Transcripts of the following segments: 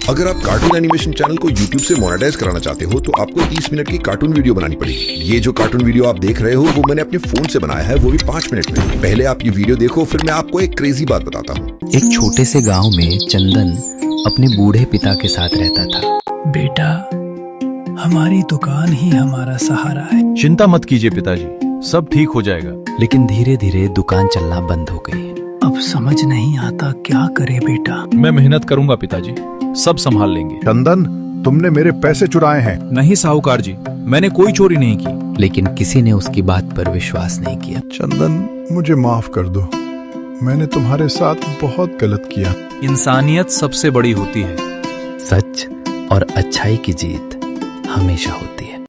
अगर आप cartoon animation channel को YouTube से मोनेटाइज कराना चाहते हो तो आपको 30 मिनट की कार्टून वीडियो बनानी पड़ेगी। ये जो कार्टून वीडियो आप देख रहे हो वो मैंने अपने फोन से बनाया है, वो भी 5 मिनट में। पहले आप ये वीडियो देखो, फिर मैं आपको एक क्रेजी बात बताता हूँ। एक छोटे से गांव में चंदन अपने बूढ़े पिता के साथ रहता था। बेटा, हमारी दुकान ही हमारा सहारा है। चिंता मत कीजिए पिताजी, सब ठीक हो जाएगा। लेकिन धीरे धीरे दुकान चलना बंद हो गई। अब समझ नहीं आता क्या करे बेटा। मैं मेहनत करूंगा पिताजी, सब संभाल लेंगे। चंदन, तुमने मेरे पैसे चुराए हैं। नहीं साहूकार जी, मैंने कोई चोरी नहीं की। लेकिन किसी ने उसकी बात पर विश्वास नहीं किया। चंदन, मुझे माफ कर दो, मैंने तुम्हारे साथ बहुत गलत किया। इंसानियत सबसे बड़ी होती है। सच और अच्छाई की जीत हमेशा होती है।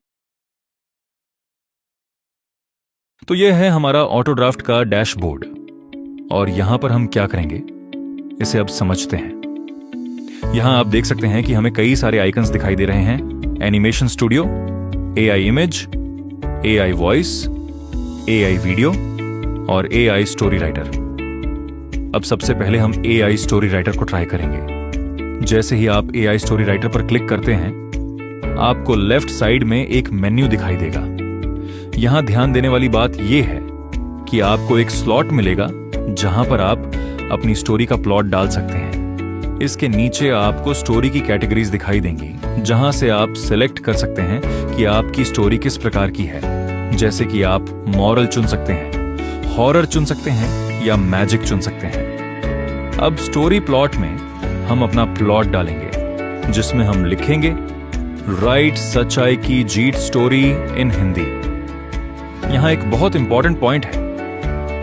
तो यह है हमारा ऑटो ड्राफ्ट का डैशबोर्ड, और यहां पर हम क्या करेंगे इसे अब समझते हैं। यहां आप देख सकते हैं कि हमें कई सारे आइकन्स दिखाई दे रहे हैं। Animation studio, AI image, AI voice, AI video और AI स्टोरी राइटर। अब सबसे पहले हम AI स्टोरी राइटर को ट्राई करेंगे। जैसे ही आप AI स्टोरी राइटर पर क्लिक करते हैं, आपको लेफ्ट साइड में एक मेन्यू दिखाई देगा। यहां ध्यान देने वाली बात यह है कि आपको एक स्लॉट मिलेगा जहां पर आप अपनी स्टोरी का प्लॉट डाल सकते हैं। इसके नीचे आपको स्टोरी की कैटेगरीज दिखाई देंगी, जहां से आप सिलेक्ट कर सकते हैं कि आपकी स्टोरी किस प्रकार की है। जैसे कि आप मॉरल चुन सकते हैं, हॉरर चुन सकते हैं या मैजिक चुन सकते हैं। अब स्टोरी प्लॉट में हम अपना प्लॉट डालेंगे, जिसमें हम लिखेंगे राइट सच्चाई की जीत स्टोरी इन हिंदी। यहां एक बहुत इंपॉर्टेंट पॉइंट है,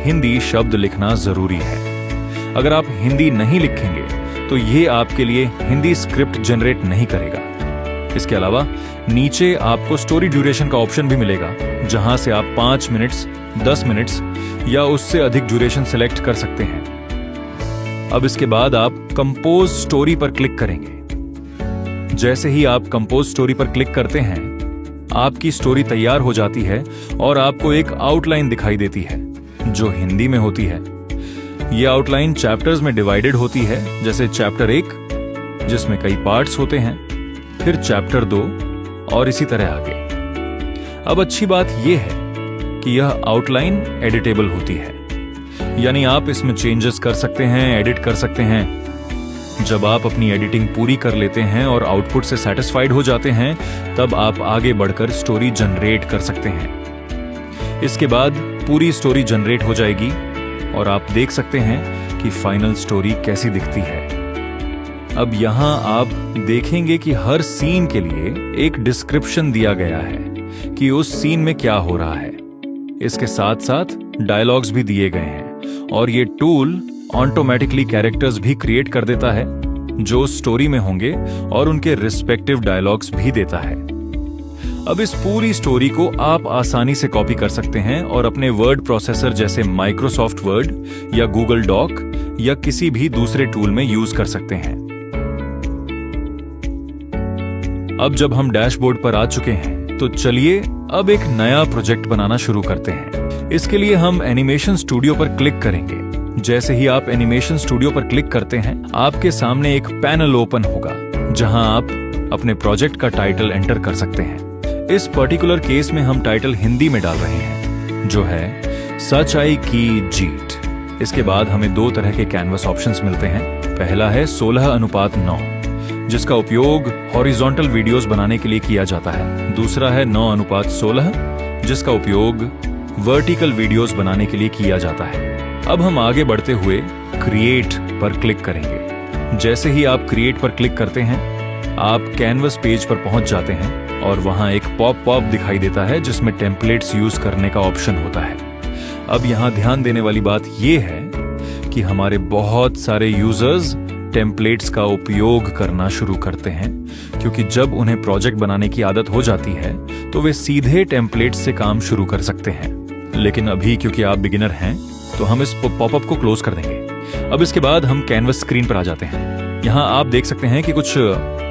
हिंदी शब्द लिखना जरूरी है। अगर आप हिंदी नहीं लिखेंगे तो ये आपके लिए हिंदी स्क्रिप्ट जनरेट नहीं करेगा। इसके अलावा नीचे आपको स्टोरी ड्यूरेशन का ऑप्शन भी मिलेगा, जहां से आप 5 मिनट्स, 10 मिनट्स या उससे अधिक ड्यूरेशन सिलेक्ट कर सकते हैं। अब इसके बाद आप कंपोज स्टोरी पर क्लिक करेंगे। जैसे ही आप कंपोज स्टोरी पर क्लिक करते हैं, आपकी स्टोरी तैयार हो जाती है और आपको एक आउटलाइन दिखाई देती है जो हिंदी में होती है। यह आउटलाइन चैप्टर्स में डिवाइडेड होती है, जैसे चैप्टर 1 जिसमें कई पार्ट्स होते हैं, फिर चैप्टर 2 और इसी तरह आगे। अब अच्छी बात यह है कि यह आउटलाइन एडिटेबल होती है, यानी आप इसमें चेंजेस कर सकते हैं, एडिट कर सकते हैं। जब आप अपनी एडिटिंग पूरी कर लेते हैं और आउटपुट से सेटिस्फाइड हो जाते हैं, तब आप आगे बढ़कर स्टोरी जनरेट कर सकते हैं। इसके बाद पूरी स्टोरी जनरेट हो जाएगी और आप देख सकते हैं कि फाइनल स्टोरी कैसी दिखती है। अब यहां आप देखेंगे कि हर सीन के लिए एक डिस्क्रिप्शन दिया गया है कि उस सीन में क्या हो रहा है। इसके साथ साथ डायलॉग्स भी दिए गए हैं, और ये टूल ऑटोमेटिकली कैरेक्टर्स भी क्रिएट कर देता है जो स्टोरी में होंगे, और उनके रिस्पेक्टिव डायलॉग्स भी देता है। अब इस पूरी स्टोरी को आप आसानी से कॉपी कर सकते हैं और अपने वर्ड प्रोसेसर जैसे माइक्रोसॉफ्ट वर्ड या गूगल डॉक या किसी भी दूसरे टूल में यूज कर सकते हैं। अब जब हम डैशबोर्ड पर आ चुके हैं, तो चलिए अब एक नया प्रोजेक्ट बनाना शुरू करते हैं। इसके लिए हम एनिमेशन स्टूडियो पर क्लिक करेंगे। जैसे ही आप एनिमेशन स्टूडियो पर क्लिक करते हैं, आपके सामने एक पैनल ओपन होगा, जहां आप अपने प्रोजेक्ट का टाइटल एंटर कर सकते हैं। इस पर्टिकुलर केस में हम टाइटल हिंदी में डाल रहे हैं, जो है सच्चाई की जीत। इसके बाद हमें 2 तरह के कैनवस ऑप्शंस मिलते हैं। पहला है 16:9, जिसका उपयोग हॉरिजॉन्टल वीडियोस बनाने के लिए किया जाता है। दूसरा है 9:16, जिसका उपयोग वर्टिकल वीडियोस बनाने के लिए किया जाता है। अब हम आगे बढ़ते हुए क्रिएट पर क्लिक करेंगे। जैसे ही आप क्रिएट पर क्लिक करते हैं, आप कैनवस पेज पर पहुंच जाते हैं और वहां एक पॉप दिखाई देता है जिसमें टेम्पलेट्स यूज करने का ऑप्शन होता है। अब यहां ध्यान देने वाली बात यह है कि हमारे बहुत सारे यूजर्स टेम्पलेट्स का उपयोग करना शुरू करते हैं, क्योंकि जब उन्हें प्रोजेक्ट बनाने की आदत हो जाती है तो वे सीधे टेम्पलेट्स से काम शुरू कर सकते हैं। लेकिन अभी क्योंकि आप बिगिनर हैं, तो हम इस पॉपअप को क्लोज कर देंगे। अब इसके बाद हम कैनवस स्क्रीन पर आ जाते हैं। यहां आप देख सकते हैं कि कुछ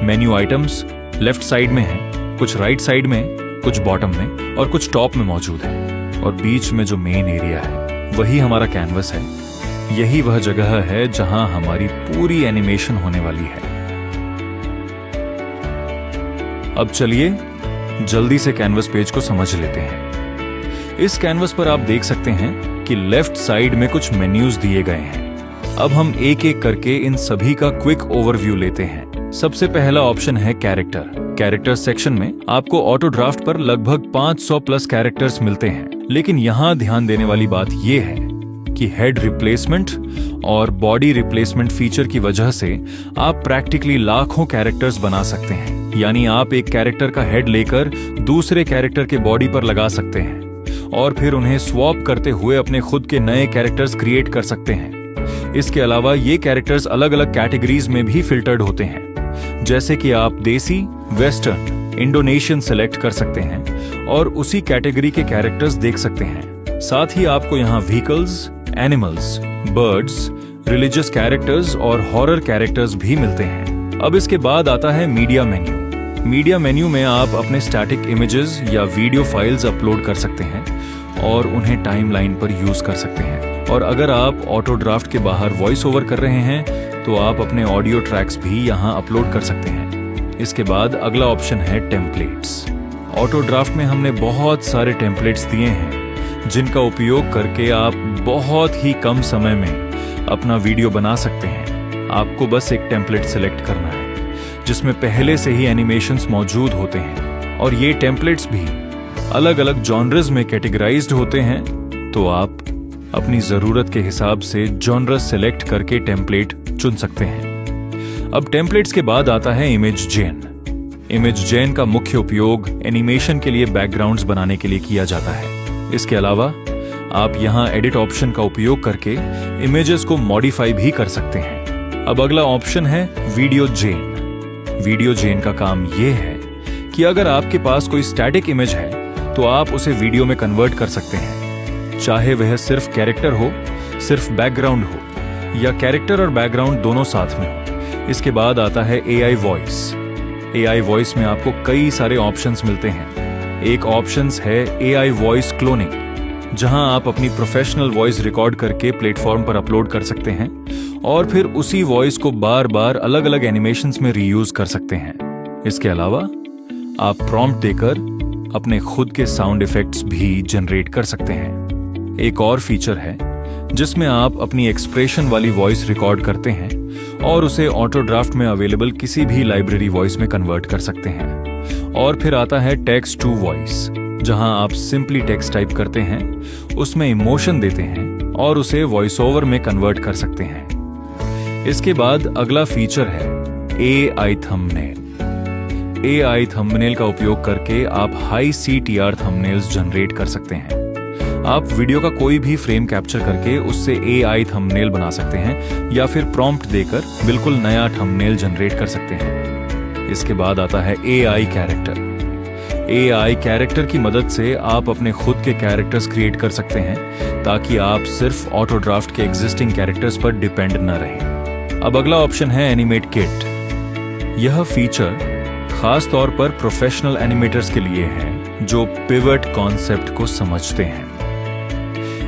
मेन्यू आइटम्स लेफ्ट साइड में हैं, कुछ राइट साइड में, कुछ बॉटम में और कुछ टॉप में मौजूद है। और बीच में जो मेन एरिया है वही हमारा कैनवस है। यही वह जगह है जहां हमारी पूरी एनिमेशन होने वाली है। अब चलिए जल्दी से कैनवस पेज को समझ लेते हैं। इस कैनवस पर आप देख सकते हैं कि लेफ्ट साइड में कुछ मेन्यूज दिए गए हैं। अब हम एक एक करके इन सभी का क्विक ओवरव्यू लेते हैं। सबसे पहला ऑप्शन है कैरेक्टर सेक्शन में आपको ऑटो ड्राफ्ट पर लगभग 500 प्लस कैरेक्टर्स मिलते हैं। लेकिन यहाँ ध्यान देने वाली बात यह है कि हेड रिप्लेसमेंट और बॉडी रिप्लेसमेंट फीचर की वजह से आप प्रैक्टिकली लाखों कैरेक्टर्स बना सकते हैं। यानी आप एक कैरेक्टर का हेड लेकर दूसरे कैरेक्टर के बॉडी पर लगा सकते हैं और फिर उन्हें स्वैप करते हुए अपने खुद के नए कैरेक्टर्स क्रिएट कर सकते हैं। इसके अलावा ये कैरेक्टर्स अलग अलग कैटेगरीज में भी फिल्टर्ड होते हैं, जैसे कि आप देसी, वेस्टर्न, इंडोनेशियन सेलेक्ट कर सकते हैं और उसी कैटेगरी के कैरेक्टर्स देख सकते हैं। साथ ही आपको यहाँ vehicles, animals, birds, religious characters और हॉरर कैरेक्टर्स भी मिलते हैं। अब इसके बाद आता है मीडिया मेन्यू। मीडिया मेन्यू में आप अपने स्टैटिक इमेजेस या वीडियो फाइल्स अपलोड कर सकते हैं और उन्हें टाइमलाइन पर यूज कर सकते हैं। और अगर आप ऑटो ड्राफ्ट के बाहर वॉइस ओवर कर रहे हैं तो आप अपने ऑडियो ट्रैक्स भी यहाँ अपलोड कर सकते हैं। इसके बाद अगला ऑप्शन है टेम्पलेट्स। ऑटो ड्राफ्ट में हमने बहुत सारे टेम्पलेट्स दिए हैं जिनका उपयोग करके आप बहुत ही कम समय में अपना वीडियो बना सकते हैं। आपको बस एक टेम्पलेट सिलेक्ट करना है जिसमें पहले से ही एनिमेशंस मौजूद होते हैं और ये टेम्पलेट्स भी अलग अलग जॉनर्स में कैटेगराइज्ड होते हैं। तो आप अपनी जरूरत के हिसाब से जॉनर सेलेक्ट करके टेम्पलेट चुन सकते हैं। अब टेम्पलेट्स के बाद आता है इमेज जेन। इमेज जेन का मुख्य उपयोग एनिमेशन के लिए बैकग्राउंड्स बनाने के लिए किया जाता है। इसके अलावा आप यहाँ एडिट ऑप्शन का उपयोग करके इमेजेस को मॉडिफाई भी कर सकते हैं। अब अगला ऑप्शन है वीडियो जेन। वीडियो जेन का काम यह है कि अगर आपके पास कोई स्टैटिक इमेज है तो आप उसे वीडियो में कन्वर्ट कर सकते हैं, चाहे वह सिर्फ कैरेक्टर हो, सिर्फ बैकग्राउंड हो या कैरेक्टर और बैकग्राउंड दोनों साथ में हो। इसके बाद आता है AI वॉइस। AI वॉइस में आपको कई सारे ऑप्शंस मिलते हैं। एक ऑप्शंस है AI वॉइस क्लोनिंग, जहां आप अपनी प्रोफेशनल वॉइस रिकॉर्ड करके प्लेटफॉर्म पर अपलोड कर सकते हैं और फिर उसी वॉइस को बार बार अलग अलग एनिमेशंस में रीयूज कर सकते हैं। इसके अलावा आप प्रॉम्प्ट देकर अपने खुद के साउंड इफेक्ट्स भी जनरेट कर सकते हैं। एक और फीचर है जिसमें आप अपनी एक्सप्रेशन वाली वॉइस रिकॉर्ड करते हैं और उसे ऑटो ड्राफ्ट में अवेलेबल किसी भी लाइब्रेरी वॉइस में कन्वर्ट कर सकते हैं। और फिर आता है टेक्स्ट टू वॉइस, जहां आप सिंपली टेक्स्ट टाइप करते हैं, उसमें इमोशन देते हैं और उसे वॉइस ओवर में कन्वर्ट कर सकते हैं। इसके बाद अगला फीचर है AI थंबनेल। AI थंबनेल का उपयोग करके आप हाई CTR थंबनेल्स जनरेट कर सकते हैं। आप वीडियो का कोई भी फ्रेम कैप्चर करके उससे AI थंबनेल बना सकते हैं या फिर प्रॉम्प्ट देकर बिल्कुल नया थंबनेल जनरेट कर सकते हैं। इसके बाद आता है AI कैरेक्टर। AI कैरेक्टर की मदद से आप अपने खुद के कैरेक्टर्स क्रिएट कर सकते हैं ताकि आप सिर्फ ऑटो ड्राफ्ट के एग्जिस्टिंग कैरेक्टर्स पर डिपेंड न रहें। अब अगला ऑप्शन है एनिमेट किट। यह फीचर खास तौर पर प्रोफेशनल एनिमेटर्स के लिए है जो पिवट कॉन्सेप्ट को समझते हैं।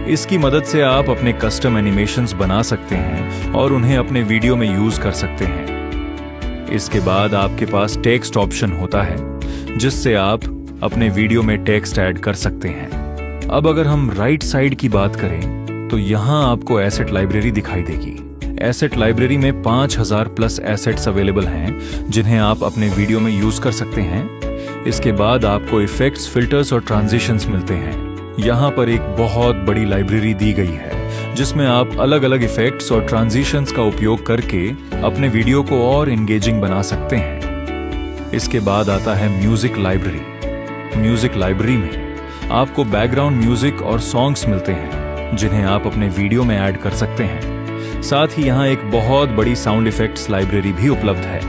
इसकी मदद से आप अपने कस्टम एनिमेशंस बना सकते हैं और उन्हें अपने वीडियो में यूज कर सकते हैं। इसके बाद आपके पास टेक्स्ट ऑप्शन होता है जिससे आप अपने वीडियो में टेक्स्ट ऐड कर सकते हैं। अब अगर हम राइट साइड की बात करें तो यहाँ आपको एसेट लाइब्रेरी दिखाई देगी। एसेट लाइब्रेरी में 5000 प्लस एसेट्स अवेलेबल हैं जिन्हें आप अपने वीडियो में यूज कर सकते हैं। इसके बाद आपको इफेक्ट्स, फिल्टर्स और ट्रांजिशंस मिलते हैं। यहाँ पर एक बहुत बड़ी लाइब्रेरी दी गई है जिसमें आप अलग अलग इफेक्ट्स और ट्रांजिशंस का उपयोग करके अपने वीडियो को और एंगेजिंग बना सकते हैं। इसके बाद आता है म्यूजिक लाइब्रेरी। म्यूजिक लाइब्रेरी में आपको बैकग्राउंड म्यूजिक और सॉन्ग्स मिलते हैं जिन्हें आप अपने वीडियो में ऐड कर सकते हैं। साथ ही यहाँ एक बहुत बड़ी साउंड इफेक्ट्स लाइब्रेरी भी उपलब्ध है।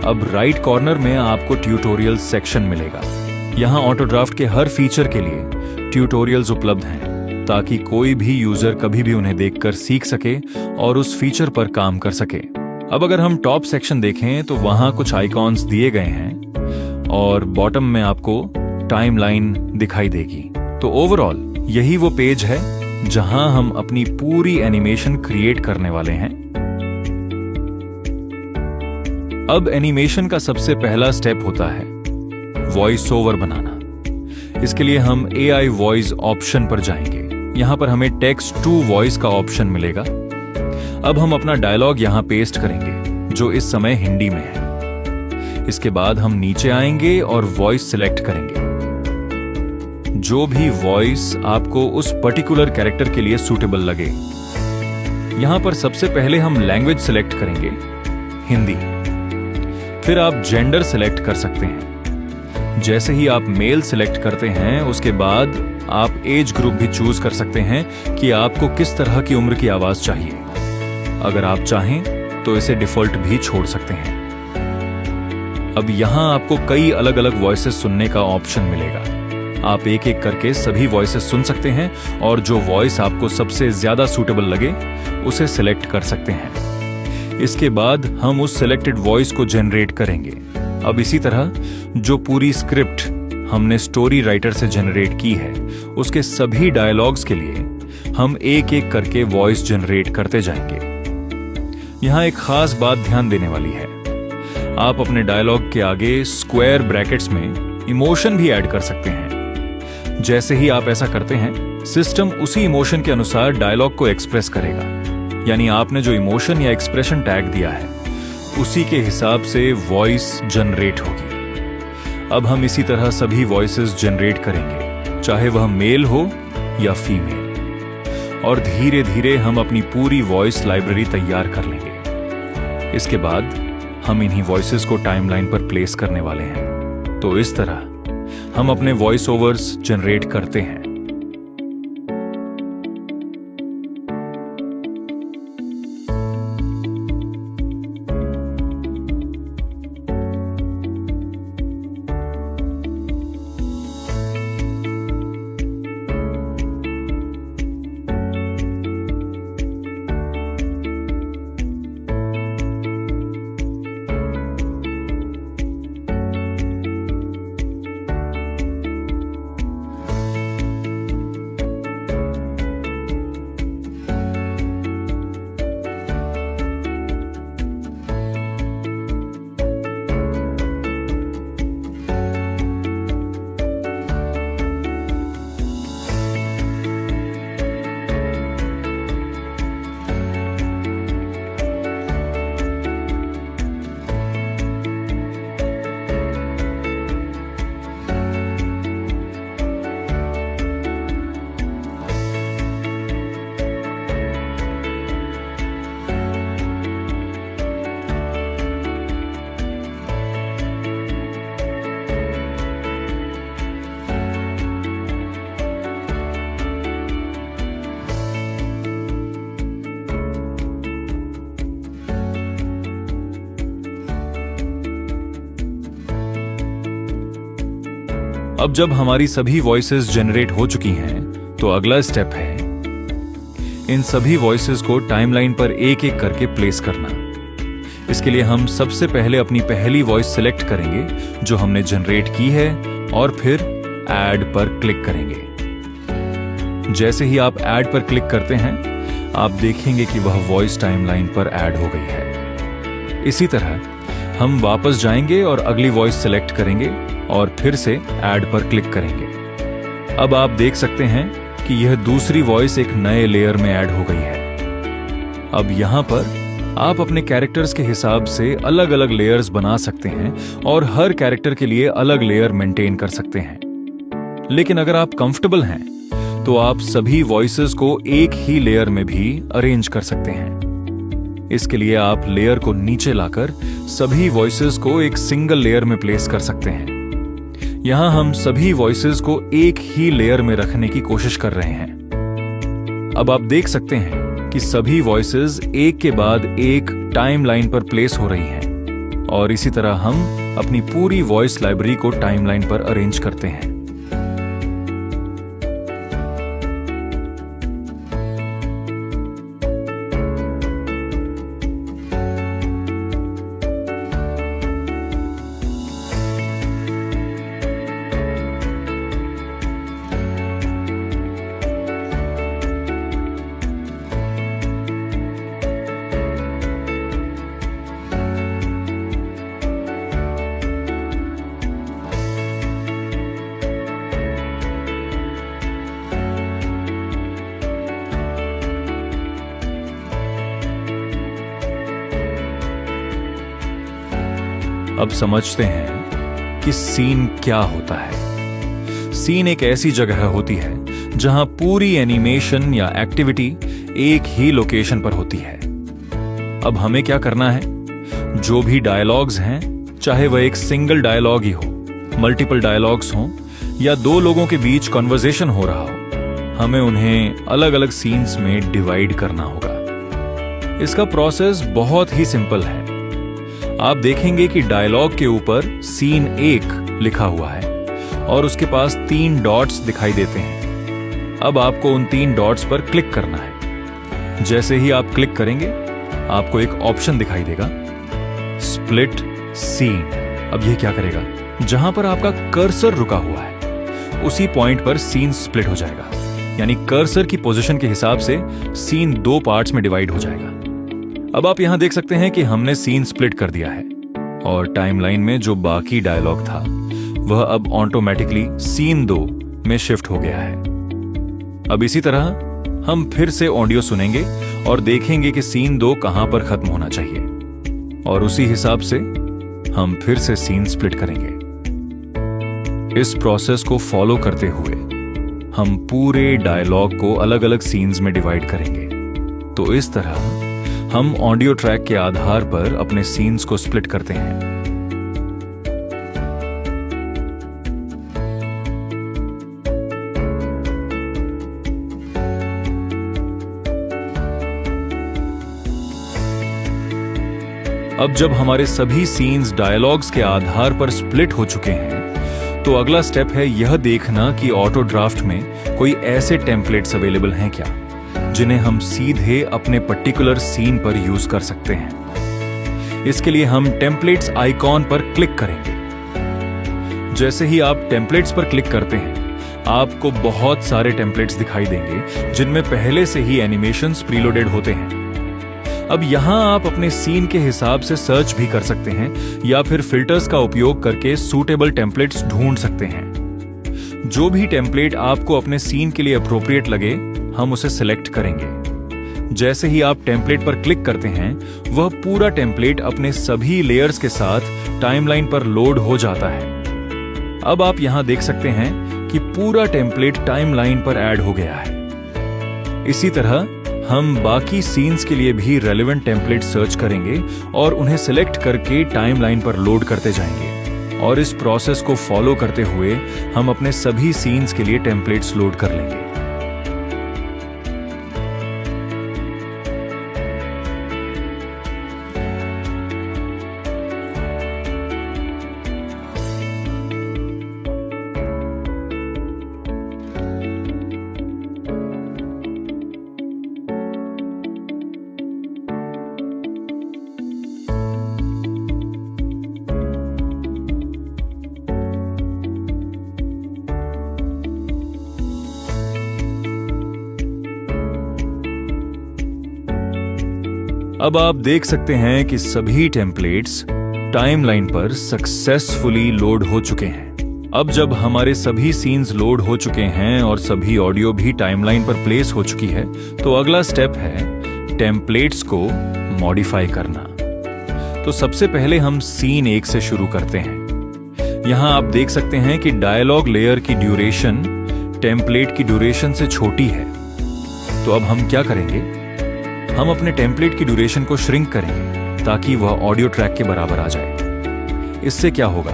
अब राइट कॉर्नर में आपको ट्यूटोरियल सेक्शन मिलेगा। यहाँ ऑटो ड्राफ्ट के हर फीचर के लिए ट्यूटोरियल्स उपलब्ध हैं ताकि कोई भी यूजर कभी भी उन्हें देखकर सीख सके और उस फीचर पर काम कर सके। अब अगर हम टॉप सेक्शन देखें तो वहाँ कुछ आइकॉन्स दिए गए हैं और बॉटम में आपको टाइमलाइन दिखाई देगी। तो ओवरऑल यही वो पेज है जहां हम अपनी पूरी एनिमेशन क्रिएट करने वाले हैं। अब एनिमेशन का सबसे पहला स्टेप होता है वॉइस ओवर बनाना। इसके लिए हम AI वॉइस ऑप्शन पर जाएंगे। यहां पर हमें टेक्स्ट टू वॉइस का ऑप्शन मिलेगा। अब हम अपना डायलॉग यहां पेस्ट करेंगे जो इस समय हिंदी में है। इसके बाद हम नीचे आएंगे और वॉइस सिलेक्ट करेंगे। जो भी वॉइस आपको उस पर्टिकुलर कैरेक्टर के लिए सूटेबल लगे। यहां पर सबसे पहले हम लैंग्वेज सिलेक्ट करेंगे, हिंदी। फिर आप जेंडर सिलेक्ट कर सकते हैं। जैसे ही आप मेल सिलेक्ट करते हैं उसके बाद आप एज ग्रुप भी चूज कर सकते हैं कि आपको किस तरह की उम्र की आवाज चाहिए। अगर आप चाहें तो इसे डिफॉल्ट भी छोड़ सकते हैं। अब यहां आपको कई अलग अलग वॉइसेस सुनने का ऑप्शन मिलेगा। आप एक एक करके सभी वॉइसेस सुन सकते हैं और जो वॉइस आपको सबसे ज्यादा सूटेबल लगे उसे सिलेक्ट कर सकते हैं। इसके बाद हम उस सिलेक्टेड वॉइस को जनरेट करेंगे। अब इसी तरह जो पूरी स्क्रिप्ट हमने स्टोरी राइटर से जनरेट की है उसके सभी डायलॉग्स के लिए हम एक एक करके वॉइस जनरेट करते जाएंगे। यहां एक खास बात ध्यान देने वाली है। आप अपने डायलॉग के आगे स्क्वायर ब्रैकेट्स में इमोशन भी ऐड कर सकते हैं। जैसे ही आप ऐसा करते हैं सिस्टम उसी इमोशन के अनुसार डायलॉग को एक्सप्रेस करेगा। यानी आपने जो इमोशन या एक्सप्रेशन टैग दिया है उसी के हिसाब से वॉइस जनरेट होगी। अब हम इसी तरह सभी वॉइसेस जनरेट करेंगे, चाहे वह मेल हो या फीमेल, और धीरे धीरे हम अपनी पूरी वॉइस लाइब्रेरी तैयार कर लेंगे। इसके बाद हम इन्हीं वॉइसेस को टाइमलाइन पर प्लेस करने वाले हैं। तो इस तरह हम अपने वॉइस ओवर्स जनरेट करते हैं। अब जब हमारी सभी वॉइसेस जनरेट हो चुकी हैं तो अगला स्टेप है इन सभी वॉइसेस को टाइमलाइन पर एक एक करके प्लेस करना। इसके लिए हम सबसे पहले अपनी पहली वॉइस सिलेक्ट करेंगे जो हमने जनरेट की है और फिर ऐड पर क्लिक करेंगे। जैसे ही आप ऐड पर क्लिक करते हैं आप देखेंगे कि वह वॉइस टाइमलाइन पर ऐड हो गई है। इसी तरह हम वापस जाएंगे और अगली वॉइस सिलेक्ट करेंगे और फिर से ऐड पर क्लिक करेंगे। अब आप देख सकते हैं कि यह दूसरी वॉइस एक नए लेयर में ऐड हो गई है। अब यहां पर आप अपने कैरेक्टर्स के हिसाब से अलग अलग लेयर्स बना सकते हैं और हर कैरेक्टर के लिए अलग लेयर मेंटेन कर सकते हैं। लेकिन अगर आप कंफर्टेबल हैं तो आप सभी वॉइसेस को एक ही लेयर में भी अरेंज कर सकते हैं। इसके लिए आप लेयर को नीचे लाकर सभी वॉइसेस को एक सिंगल लेयर में प्लेस कर सकते हैं। यहां हम सभी वॉइसेस को एक ही लेयर में रखने की कोशिश कर रहे हैं। अब आप देख सकते हैं कि सभी वॉइसेस एक के बाद एक टाइमलाइन पर प्लेस हो रही हैं और इसी तरह हम अपनी पूरी वॉइस लाइब्रेरी को टाइमलाइन पर अरेंज करते हैं। अब समझते हैं कि सीन क्या होता है। सीन एक ऐसी जगह होती है जहां पूरी एनिमेशन या एक्टिविटी एक ही लोकेशन पर होती है। अब हमें क्या करना है, जो भी डायलॉग्स हैं, चाहे वह एक सिंगल डायलॉग ही हो, मल्टीपल डायलॉग्स हों या दो लोगों के बीच कन्वर्सेशन हो रहा हो, हमें उन्हें अलग अलग सीन्स में डिवाइड करना होगा। इसका प्रोसेस बहुत ही सिंपल है। आप देखेंगे कि डायलॉग के ऊपर सीन 1 लिखा हुआ है और उसके पास 3 डॉट्स दिखाई देते हैं। अब आपको उन 3 डॉट्स पर क्लिक करना है। जैसे ही आप क्लिक करेंगे, आपको एक ऑप्शन दिखाई देगा, स्प्लिट सीन। अब यह क्या करेगा, जहां पर आपका कर्सर रुका हुआ है उसी पॉइंट पर सीन स्प्लिट हो जाएगा, यानी कर्सर की पोजीशन के हिसाब से सीन 2 पार्ट्स में डिवाइड हो जाएगा। अब आप यहां देख सकते हैं कि हमने सीन स्प्लिट कर दिया है और टाइमलाइन में जो बाकी डायलॉग था वह अब ऑटोमेटिकली सीन 2 में शिफ्ट हो गया है। अब इसी तरह हम फिर से ऑडियो सुनेंगे और देखेंगे कि सीन 2 कहां पर खत्म होना चाहिए और उसी हिसाब से हम फिर से सीन स्प्लिट करेंगे। इस प्रोसेस को फॉलो करते हुए हम पूरे डायलॉग को अलग अलग सीन्स में डिवाइड करेंगे। तो इस तरह हम ऑडियो ट्रैक के आधार पर अपने सीन्स को स्प्लिट करते हैं। अब जब हमारे सभी सीन्स डायलॉग्स के आधार पर स्प्लिट हो चुके हैं, तो अगला स्टेप है यह देखना कि ऑटो ड्राफ्ट में कोई ऐसे टेम्पलेट्स अवेलेबल हैं क्या जिन्हें हम सीधे अपने पर्टिकुलर सीन पर यूज कर सकते हैं। इसके लिए हम टेम्पलेट्स आइकॉन पर क्लिक करेंगे। जैसे ही आप टेम्पलेट्स पर क्लिक करते हैं, आपको बहुत सारे टेम्पलेट्स दिखाई देंगे जिनमें पहले से ही एनिमेशंस प्रीलोडेड होते हैं। अब यहां आप अपने सीन के हिसाब से सर्च भी कर सकते हैं या फिर फिल्टर्स का उपयोग करके सूटेबल टेम्पलेट्स ढूंढ सकते हैं। जो भी टेम्पलेट आपको अपने सीन के लिए अप्रोप्रिएट लगे, हम उसे सिलेक्ट करेंगे। जैसे ही आप टेम्पलेट पर क्लिक करते हैं, वह पूरा टेम्पलेट अपने सभी लेयर्स के साथ टाइमलाइन पर लोड हो जाता है। अब आप यहां देख सकते हैं कि पूरा टेम्पलेट टाइमलाइन पर ऐड हो गया है। इसी तरह हम बाकी सीन्स के लिए भी रेलेवेंट टेम्पलेट सर्च करेंगे और उन्हें सिलेक्ट करके टाइमलाइन पर लोड करते जाएंगे। और इस प्रोसेस को फॉलो करते हुए हम अपने सभी सीन्स के लिए टेम्पलेट्स लोड कर लेंगे। अब आप देख सकते हैं कि सभी टेम्पलेट्स टाइमलाइन पर सक्सेसफुली लोड हो चुके हैं। अब जब हमारे सभी सीन्स लोड हो चुके हैं और सभी ऑडियो भी टाइमलाइन पर प्लेस हो चुकी है, तो अगला स्टेप है टेम्पलेट्स को मॉडिफाई करना। तो सबसे पहले हम सीन 1 से शुरू करते हैं। यहां आप देख सकते हैं कि डायलॉग लेयर की ड्यूरेशन टेम्पलेट की ड्यूरेशन से छोटी है। तो अब हम क्या करेंगे, हम अपने टेम्पलेट की ड्यूरेशन को श्रिंक करेंगे ताकि वह ऑडियो ट्रैक के बराबर आ जाए। इससे क्या होगा,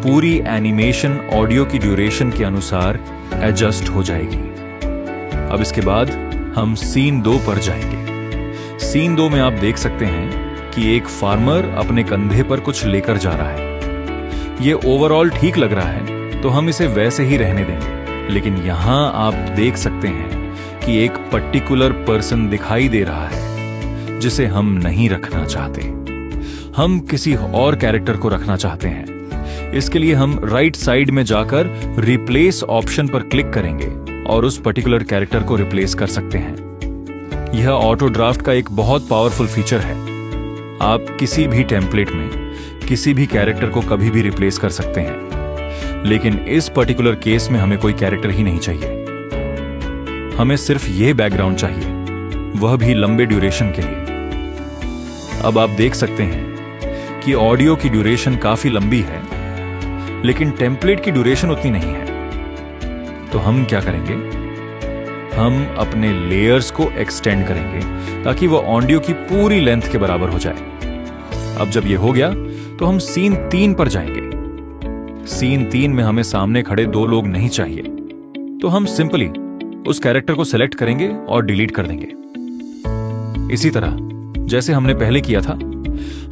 पूरी एनिमेशन ऑडियो की ड्यूरेशन के अनुसार एडजस्ट हो जाएगी। अब इसके बाद हम सीन 2 पर जाएंगे। सीन 2 में आप देख सकते हैं कि एक फार्मर अपने कंधे पर कुछ लेकर जा रहा है। ये ओवरऑल ठीक लग रहा है, तो हम इसे वैसे ही रहने देंगे। लेकिन यहां आप देख सकते हैं कि एक पर्टिकुलर पर्सन दिखाई दे रहा है जिसे हम नहीं रखना चाहते। हम किसी और कैरेक्टर को रखना चाहते हैं। इसके लिए हम राइट साइड में जाकर रिप्लेस ऑप्शन पर क्लिक करेंगे और उस पर्टिकुलर कैरेक्टर को रिप्लेस कर सकते हैं। यह ऑटो ड्राफ्ट का एक बहुत पावरफुल फीचर है। आप किसी भी टेम्पलेट में किसी भी कैरेक्टर को कभी भी रिप्लेस कर सकते हैं, लेकिन इस पर्टिकुलर केस में हमें कोई कैरेक्टर ही नहीं चाहिए। हमें सिर्फ यह बैकग्राउंड चाहिए, वह भी लंबे ड्यूरेशन के लिए। अब आप देख सकते हैं कि ऑडियो की ड्यूरेशन काफी लंबी है, लेकिन टेम्पलेट की ड्यूरेशन उतनी नहीं है। तो हम क्या करेंगे, हम अपने लेयर्स को एक्सटेंड करेंगे ताकि वो ऑडियो की पूरी लेंथ के बराबर हो जाए। अब जब ये हो गया तो हम सीन 3 पर जाएंगे। सीन 3 में हमें सामने खड़े 2 लोग नहीं चाहिए, तो हम सिंपली उस कैरेक्टर को सिलेक्ट करेंगे और डिलीट कर देंगे। इसी तरह जैसे हमने पहले किया था,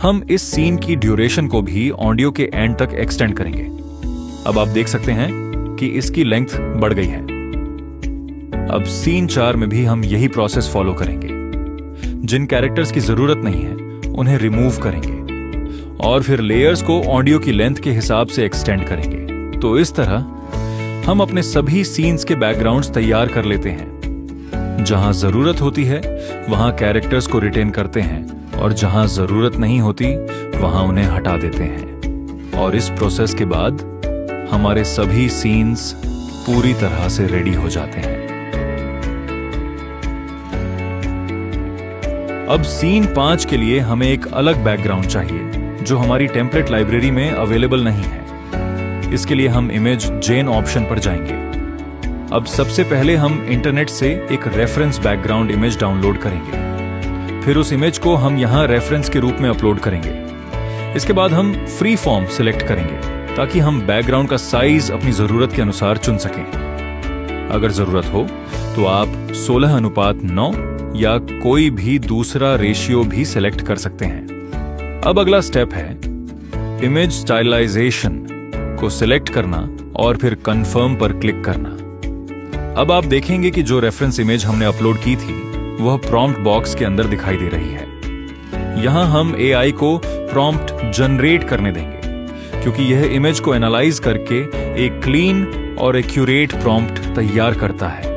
हम इस सीन की ड्यूरेशन को भी ऑडियो के एंड तक एक्सटेंड करेंगे। अब आप देख सकते हैं कि इसकी लेंथ बढ़ गई है। अब सीन 4 में भी हम यही प्रोसेस फॉलो करेंगे। जिन कैरेक्टर्स की जरूरत नहीं है उन्हें रिमूव करेंगे और फिर लेयर्स को ऑडियो की लेंथ के हिसाब से एक्सटेंड करेंगे। तो इस तरह हम अपने सभी सीन्स के बैकग्राउंड्स तैयार कर लेते हैं। जहां जरूरत होती है वहां कैरेक्टर्स को रिटेन करते हैं और जहां जरूरत नहीं होती वहां उन्हें हटा देते हैं। और इस प्रोसेस के बाद हमारे सभी सीन्स पूरी तरह से रेडी हो जाते हैं। अब सीन 5 के लिए हमें एक अलग बैकग्राउंड चाहिए जो हमारी टेम्पलेट लाइब्रेरी में अवेलेबल नहीं है। इसके लिए हम इमेज जेन ऑप्शन पर जाएंगे। अब सबसे पहले हम इंटरनेट से एक रेफरेंस बैकग्राउंड इमेज डाउनलोड करेंगे। फिर उस इमेज को हम यहां रेफरेंस के रूप में अपलोड करेंगे। इसके बाद हम फ्री फॉर्म सिलेक्ट करेंगे ताकि हम बैकग्राउंड का साइज अपनी जरूरत के अनुसार चुन सकें। अगर जरूरत हो तो आप 16:9 या कोई भी दूसरा रेशियो भी सिलेक्ट कर सकते हैं। अब अगला स्टेप है इमेज स्टाइलाइजेशन को सिलेक्ट करना और फिर कंफर्म पर क्लिक करना। अब आप देखेंगे कि जो रेफरेंस इमेज हमने अपलोड की थी वह प्रॉम्प्ट बॉक्स के अंदर दिखाई दे रही है। यहां हम AI को प्रॉम्प्ट जनरेट करने देंगे क्योंकि यह इमेज को एनालाइज करके एक क्लीन और एक्यूरेट प्रॉम्प्ट तैयार करता है।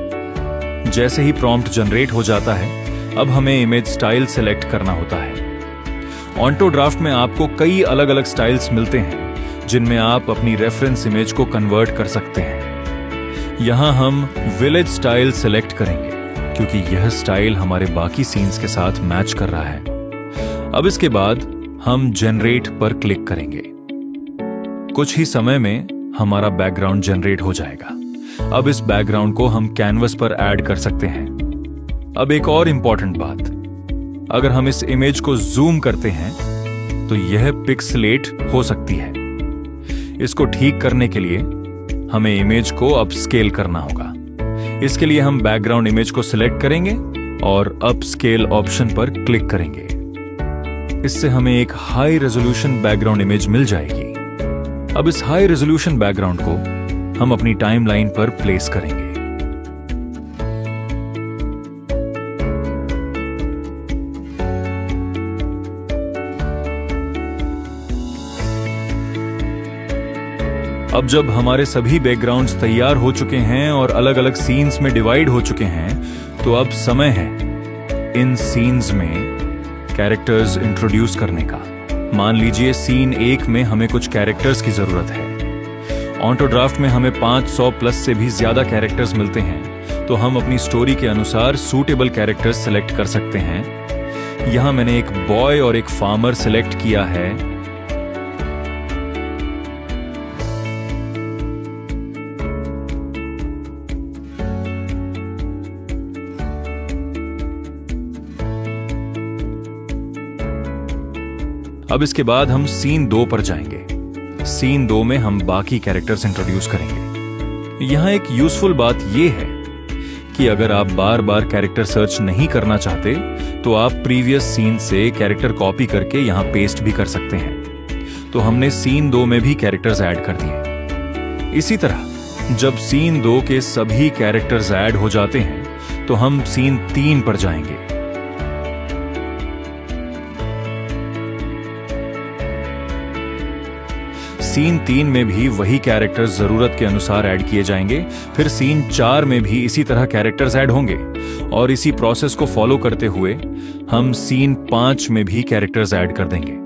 जैसे ही प्रॉम्प्ट जनरेट हो जाता है, अब हमें इमेज स्टाइल सेलेक्ट करना होता है। ऑटो ड्राफ्ट में आपको कई अलग अलग स्टाइल्स मिलते हैं जिनमें आप अपनी रेफरेंस इमेज को कन्वर्ट कर सकते हैं। यहां हम विलेज स्टाइल सेलेक्ट करेंगे क्योंकि यह स्टाइल हमारे बाकी सीन्स के साथ मैच कर रहा है। अब इसके बाद हम जनरेट पर क्लिक करेंगे। कुछ ही समय में हमारा बैकग्राउंड जनरेट हो जाएगा। अब इस बैकग्राउंड को हम कैनवस पर ऐड कर सकते हैं। अब एक और इंपॉर्टेंट बात, अगर हम इस इमेज को जूम करते हैं तो यह पिक्सलेट हो सकती है। इसको ठीक करने के लिए हमें इमेज को अपस्केल करना होगा। इसके लिए हम बैकग्राउंड इमेज को सिलेक्ट करेंगे और अपस्केल ऑप्शन पर क्लिक करेंगे। इससे हमें एक हाई रेजोल्यूशन बैकग्राउंड इमेज मिल जाएगी। अब इस हाई रेजोल्यूशन बैकग्राउंड को हम अपनी टाइमलाइन पर प्लेस करेंगे। अब जब हमारे सभी बैकग्राउंड्स तैयार हो चुके हैं और अलग अलग सीन्स में डिवाइड हो चुके हैं, तो अब समय है इन सीन्स में कैरेक्टर्स इंट्रोड्यूस करने का। मान लीजिए सीन 1 में हमें कुछ कैरेक्टर्स की जरूरत है। ऑटो ड्राफ्ट में हमें 500 प्लस से भी ज्यादा कैरेक्टर्स मिलते हैं, तो हम अपनी स्टोरी के अनुसार सूटेबल कैरेक्टर्स सेलेक्ट कर सकते हैं। यहां मैंने एक बॉय और एक फार्मर सेलेक्ट किया है। अब इसके बाद हम सीन 2 पर जाएंगे। सीन 2 में हम बाकी कैरेक्टर्स इंट्रोड्यूस करेंगे। यहां एक यूजफुल बात यह है कि अगर आप बार बार कैरेक्टर सर्च नहीं करना चाहते तो आप प्रीवियस सीन से कैरेक्टर कॉपी करके यहां पेस्ट भी कर सकते हैं। तो हमने सीन 2 में भी कैरेक्टर्स ऐड कर दिए। इसी तरह जब सीन 2 के सभी कैरेक्टर्स ऐड हो जाते हैं तो हम सीन 3 पर जाएंगे। सीन 3 में भी वही कैरेक्टर्स जरूरत के अनुसार ऐड किए जाएंगे। फिर सीन 4 में भी इसी तरह कैरेक्टर्स ऐड होंगे और इसी प्रोसेस को फॉलो करते हुए हम सीन 5 में भी कैरेक्टर्स ऐड कर देंगे।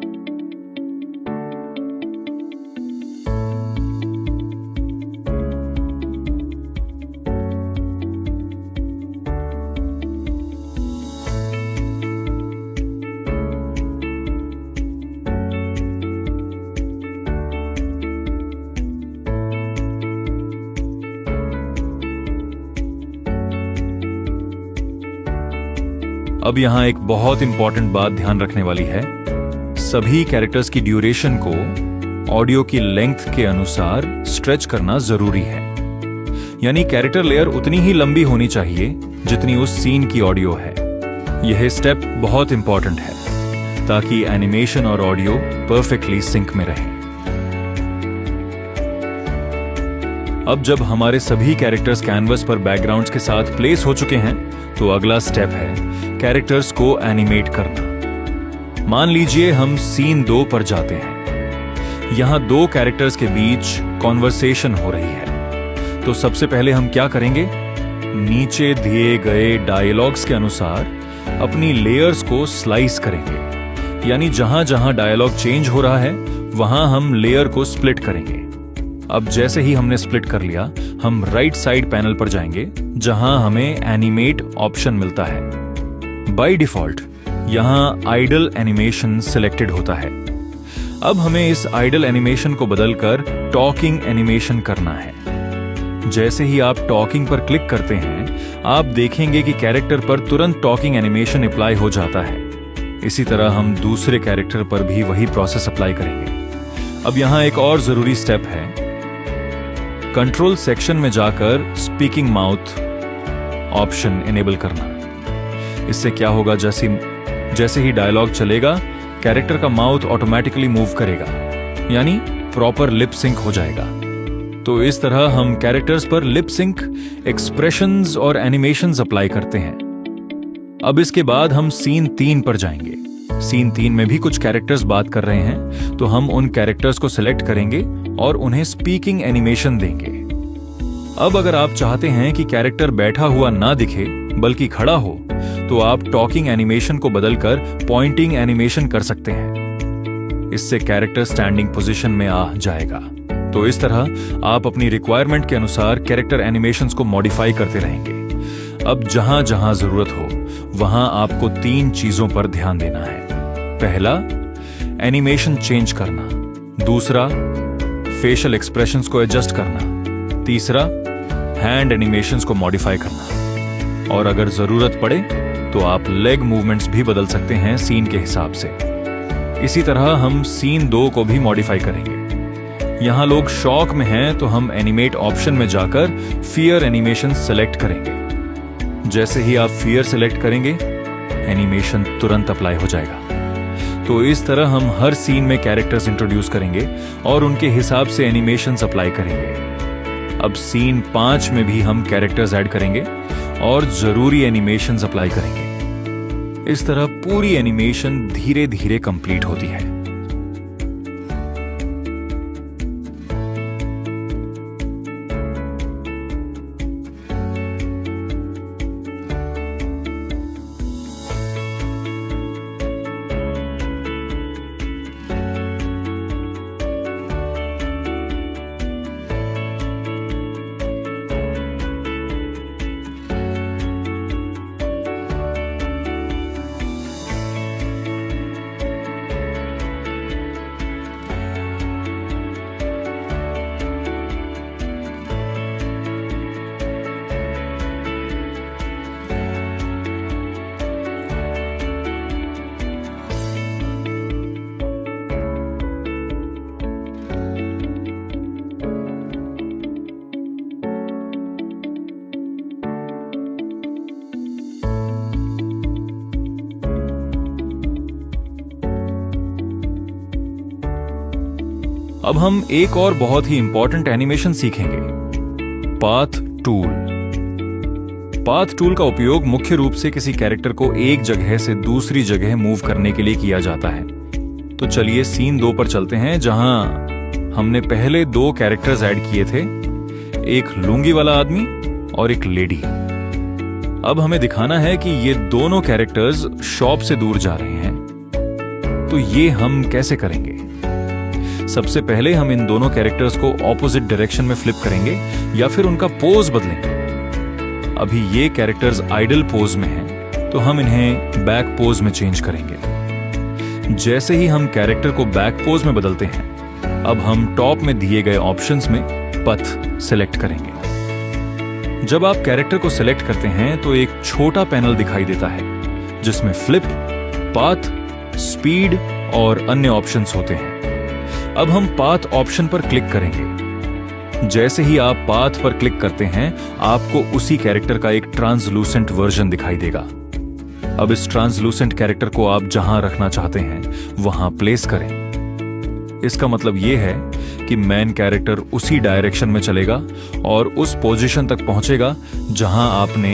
अब यहां एक बहुत इंपॉर्टेंट बात ध्यान रखने वाली है। सभी कैरेक्टर्स की ड्यूरेशन को ऑडियो की लेंथ के अनुसार स्ट्रेच करना जरूरी है। यानी कैरेक्टर लेयर उतनी ही लंबी होनी चाहिए जितनी उस सीन की ऑडियो है। यह स्टेप बहुत इंपॉर्टेंट है ताकि एनिमेशन और ऑडियो परफेक्टली सिंक में रहे। अब जब हमारे सभी कैरेक्टर्स कैनवस पर बैकग्राउंड्स के साथ प्लेस हो चुके हैं, तो अगला स्टेप है कैरेक्टर्स को एनिमेट करना। मान लीजिए हम सीन 2 पर जाते हैं। यहां 2 कैरेक्टर्स के बीच कॉन्वर्सेशन हो रही है। तो सबसे पहले हम क्या करेंगे? नीचे दिए गए डायलॉग्स के अनुसार अपनी लेयर्स को स्लाइस करेंगे। यानी जहां जहां डायलॉग चेंज हो रहा है वहां हम लेयर को स्प्लिट करेंगे। अब जैसे ही हमने स्प्लिट कर लिया, हम राइट साइड पैनल पर जाएंगे जहां हमें एनिमेट ऑप्शन मिलता है। बाय डिफॉल्ट यहां आइडल एनिमेशन सिलेक्टेड होता है। अब हमें इस आइडल एनिमेशन को बदलकर टॉकिंग एनिमेशन करना है। जैसे ही आप टॉकिंग पर क्लिक करते हैं, आप देखेंगे कि कैरेक्टर पर तुरंत टॉकिंग एनिमेशन अप्लाई हो जाता है। इसी तरह हम दूसरे कैरेक्टर पर भी वही प्रोसेस अप्लाई करेंगे। अब यहां एक और जरूरी स्टेप है। कंट्रोल सेक्शन में जाकर स्पीकिंग माउथ ऑप्शन इनेबल करना। इससे क्या होगा, जैसे ही डायलॉग चलेगा कैरेक्टर का माउथ ऑटोमेटिकली मूव करेगा, यानी प्रॉपर लिप सिंक हो जाएगा। तो इस तरह हम कैरेक्टर्स पर लिप सिंक, एक्सप्रेशंस और एनिमेशंस अप्लाई करते हैं। अब इसके बाद हम सीन 3 पर जाएंगे। सीन 3 में भी कुछ कैरेक्टर्स बात कर रहे हैं, तो हम उन कैरेक्टर्स को सिलेक्ट करेंगे और उन्हें स्पीकिंग एनिमेशन देंगे। अब अगर आप चाहते हैं कि कैरेक्टर बैठा हुआ ना दिखे बल्कि खड़ा हो, तो आप टॉकिंग एनिमेशन को बदलकर पॉइंटिंग एनिमेशन कर सकते हैं। इससे कैरेक्टर स्टैंडिंग पोजीशन में आ जाएगा। तो इस तरह आप अपनी रिक्वायरमेंट के अनुसार कैरेक्टर एनिमेशंस को मॉडिफाई करते रहेंगे। अब जहां जहां जरूरत हो वहां आपको 3 चीजों पर ध्यान देना है। पहला, एनिमेशन चेंज करना। दूसरा, फेशियल एक्सप्रेशंस को एडजस्ट करना। तीसरा, हैंड एनिमेशंस को मॉडिफाई करना। और अगर जरूरत पड़े तो आप लेग मूवमेंट्स भी बदल सकते हैं सीन के हिसाब से। इसी तरह हम सीन 2 को भी मॉडिफाई करेंगे। यहां लोग शॉक में हैं, तो हम एनिमेट ऑप्शन में जाकर फियर एनिमेशन सेलेक्ट करेंगे। जैसे ही आप फियर सेलेक्ट करेंगे, एनिमेशन तुरंत अप्लाई हो जाएगा। तो इस तरह हम हर सीन में कैरेक्टर्स इंट्रोड्यूस करेंगे और उनके हिसाब से एनिमेशंस अप्लाई करेंगे। अब सीन 5 में भी हम कैरेक्टर्स ऐड करेंगे और जरूरी एनिमेशंस अप्लाई करेंगे। इस तरह पूरी एनिमेशन धीरे धीरे कंप्लीट होती है। अब हम एक और बहुत ही इंपॉर्टेंट एनिमेशन सीखेंगे, पाथ टूल। पाथ टूल का उपयोग मुख्य रूप से किसी कैरेक्टर को एक जगह से दूसरी जगह मूव करने के लिए किया जाता है। तो चलिए सीन 2 पर चलते हैं, जहां हमने पहले 2 कैरेक्टर्स ऐड किए थे, एक लुंगी वाला आदमी और एक लेडी। अब हमें दिखाना है कि ये दोनों कैरेक्टर्स शॉप से दूर जा रहे हैं। तो ये हम कैसे करेंगे? सबसे पहले हम इन दोनों कैरेक्टर्स को ऑपोजिट डायरेक्शन में फ्लिप करेंगे या फिर उनका पोज बदलेंगे। अभी ये कैरेक्टर्स आइडल पोज में हैं, तो हम इन्हें बैक पोज में चेंज करेंगे। जैसे ही हम कैरेक्टर को बैक पोज में बदलते हैं, अब हम टॉप में दिए गए ऑप्शंस में पथ सिलेक्ट करेंगे। जब आप कैरेक्टर को सिलेक्ट करते हैं तो एक छोटा पैनल दिखाई देता है जिसमें फ्लिप, पाथ, स्पीड और अन्य ऑप्शंस होते हैं। अब हम पाथ ऑप्शन पर क्लिक करेंगे। जैसे ही आप पाथ पर क्लिक करते हैं, आपको उसी कैरेक्टर का एक ट्रांसलूसेंट वर्जन दिखाई देगा। अब इस ट्रांसलूसेंट कैरेक्टर को आप जहां रखना चाहते हैं वहां प्लेस करें। इसका मतलब यह है कि मेन कैरेक्टर उसी डायरेक्शन में चलेगा और उस पोजीशन तक पहुंचेगा जहां आपने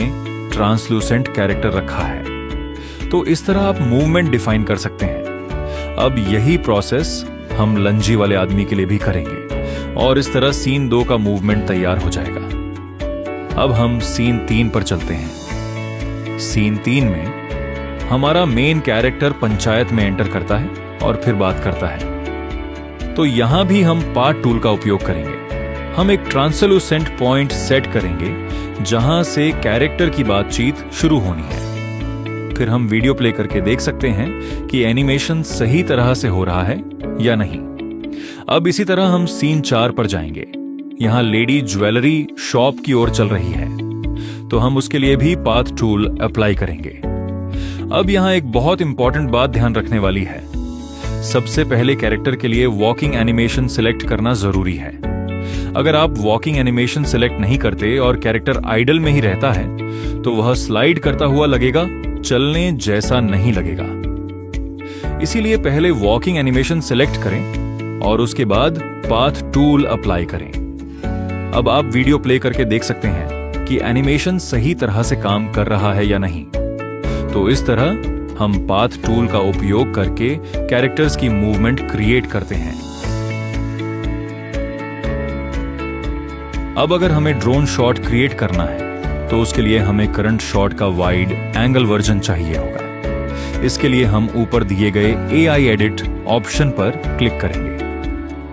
ट्रांसलूसेंट कैरेक्टर रखा है। तो इस तरह आप मूवमेंट डिफाइन कर सकते हैं। अब यही प्रोसेस हम लंजी वाले आदमी के लिए भी करेंगे और इस तरह सीन 2 का मूवमेंट तैयार हो जाएगा। अब हम सीन 3 पर चलते हैं। सीन 3 में हमारा मेन कैरेक्टर पंचायत में एंटर करता है और फिर बात करता है। तो यहां भी हम पाथ टूल का उपयोग करेंगे। हम एक ट्रांसलूसेंट पॉइंट सेट करेंगे जहां से कैरेक्टर की बातचीत शुरू होनी है। फिर हम वीडियो प्ले करके देख सकते हैं कि एनिमेशन सही तरह से हो रहा है या नहीं। अब इसी तरह हम सीन 4 पर जाएंगे। यहां लेडी ज्वेलरी शॉप की ओर चल रही है, तो हम उसके लिए भी पाथ टूल अप्लाई करेंगे। अब यहां एक बहुत इंपॉर्टेंट बात ध्यान रखने वाली है। सबसे पहले कैरेक्टर के लिए वॉकिंग एनिमेशन सिलेक्ट करना जरूरी है। अगर आप वॉकिंग एनिमेशन सिलेक्ट नहीं करते और कैरेक्टर आइडल में ही रहता है तो वह स्लाइड करता हुआ लगेगा, चलने जैसा नहीं लगेगा। इसीलिए पहले वॉकिंग एनिमेशन सिलेक्ट करें और उसके बाद पाथ टूल अप्लाई करें। अब आप वीडियो प्ले करके देख सकते हैं कि एनिमेशन सही तरह से काम कर रहा है या नहीं। तो इस तरह हम पाथ टूल का उपयोग करके कैरेक्टर्स की मूवमेंट क्रिएट करते हैं। अब अगर हमें ड्रोन शॉट क्रिएट करना है तो उसके लिए हमें करंट शॉट का वाइड एंगल वर्जन चाहिए होगा। इसके लिए हम ऊपर दिए गए AI एडिट ऑप्शन पर क्लिक करेंगे।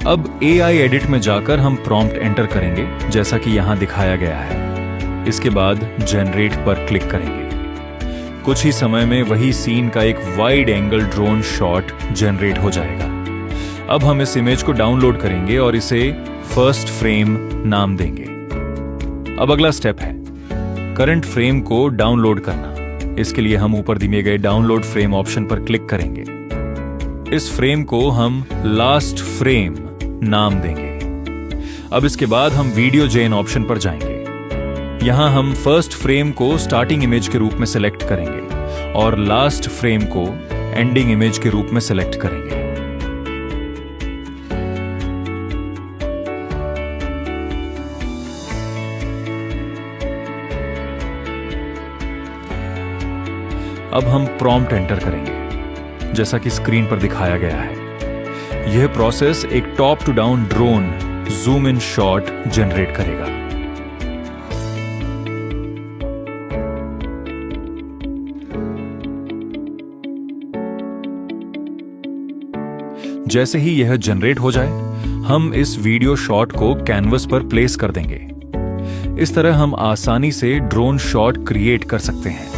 अब AI एडिट में जाकर हम प्रॉम्प्ट एंटर करेंगे जैसा कि यहां दिखाया गया है। इसके बाद जनरेट पर क्लिक करेंगे। कुछ ही समय में वही सीन का एक wide angle drone shot generate हो जाएगा। अब हम इस इमेज को डाउनलोड करेंगे और इसे फर्स्ट फ्रेम नाम देंगे। अब अगला स्टेप है करंट फ्रेम को डाउनलोड करना। इसके लिए हम ऊपर दिए गए डाउनलोड फ्रेम ऑप्शन पर क्लिक करेंगे। इस फ्रेम को हम लास्ट फ्रेम नाम देंगे। अब इसके बाद हम वीडियो जेन ऑप्शन पर जाएंगे। यहां हम फर्स्ट फ्रेम को स्टार्टिंग इमेज के रूप में सिलेक्ट करेंगे और लास्ट फ्रेम को एंडिंग इमेज के रूप में सिलेक्ट करेंगे। अब हम प्रॉम्प्ट एंटर करेंगे जैसा कि स्क्रीन पर दिखाया गया है। यह प्रोसेस एक top to down drone zoom in shot generate करेगा। जैसे ही यह जनरेट हो जाए, हम इस वीडियो शॉट को कैनवस पर प्लेस कर देंगे। इस तरह हम आसानी से ड्रोन शॉट क्रिएट कर सकते हैं।